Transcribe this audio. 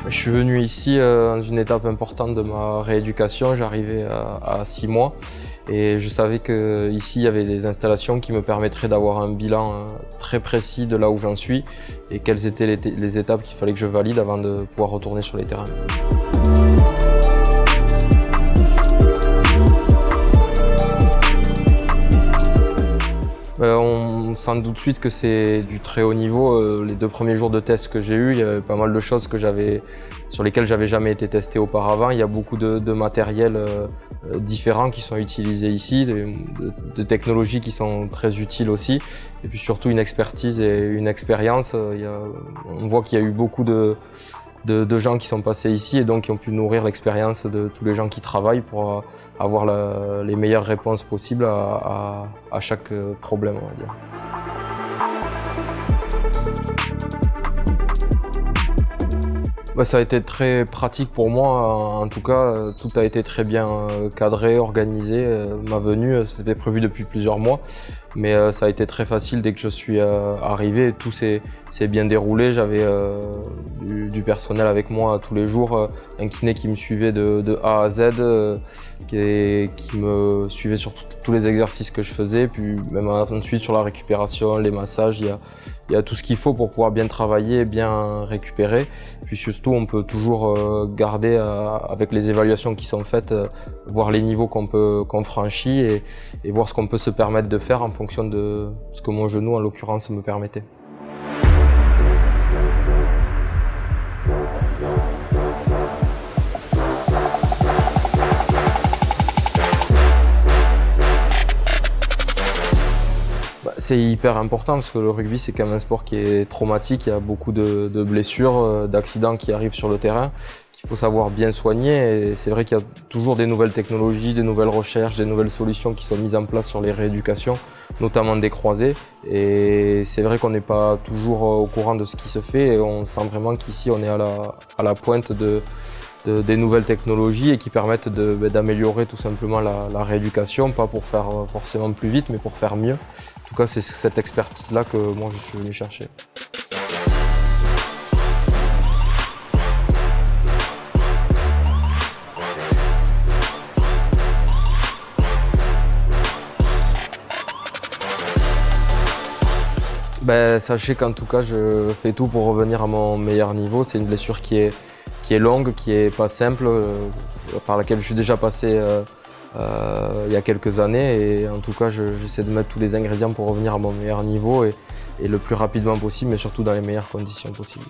Je suis venu ici dans une étape importante de ma rééducation. J'arrivais à 6 mois et je savais qu'ici il y avait des installations qui me permettraient d'avoir un bilan très précis de là où j'en suis et quelles étaient les étapes qu'il fallait que je valide avant de pouvoir retourner sur les terrains. On sent tout de suite que c'est du très haut niveau. Les 2 premiers jours de test que j'ai eu, il y avait pas mal de choses sur lesquelles j'avais jamais été testé auparavant. Il y a beaucoup de matériel différents qui sont utilisés ici, de technologies qui sont très utiles aussi, et puis surtout une expertise et une expérience. On voit qu'il y a eu beaucoup de gens qui sont passés ici et donc qui ont pu nourrir l'expérience de tous les gens qui travaillent pour avoir les meilleures réponses possibles à chaque problème, on va dire. Ça a été très pratique pour moi, en tout cas, tout a été très bien cadré, organisé. Ma venue, c'était prévu depuis plusieurs mois, mais ça a été très facile dès que je suis arrivé. Tout s'est bien déroulé. J'avais du personnel avec moi tous les jours, un kiné qui me suivait de A à Z, qui me suivait sur tous les exercices que je faisais, puis même ensuite sur la récupération, les massages, il y a tout ce qu'il faut pour pouvoir bien travailler et bien récupérer. Puis surtout, on peut toujours garder, avec les évaluations qui sont faites, voir les niveaux qu'on franchit et voir ce qu'on peut se permettre de faire en fonction de ce que mon genou, en l'occurrence, me permettait. C'est hyper important parce que le rugby, c'est quand même un sport qui est traumatique. Il y a beaucoup de blessures, d'accidents qui arrivent sur le terrain, qu'il faut savoir bien soigner. Et c'est vrai qu'il y a toujours des nouvelles technologies, des nouvelles recherches, des nouvelles solutions qui sont mises en place sur les rééducations, notamment des croisés. Et c'est vrai qu'on n'est pas toujours au courant de ce qui se fait et on sent vraiment qu'ici, on est à la pointe des nouvelles technologies et qui permettent d'améliorer tout simplement la rééducation, pas pour faire forcément plus vite, mais pour faire mieux. En tout cas, c'est cette expertise-là que moi je suis venu chercher. Sachez qu'en tout cas, je fais tout pour revenir à mon meilleur niveau. C'est une blessure qui est longue, qui est pas simple, par laquelle je suis déjà passé il y a quelques années et en tout cas j'essaie de mettre tous les ingrédients pour revenir à mon meilleur niveau et le plus rapidement possible mais surtout dans les meilleures conditions possibles.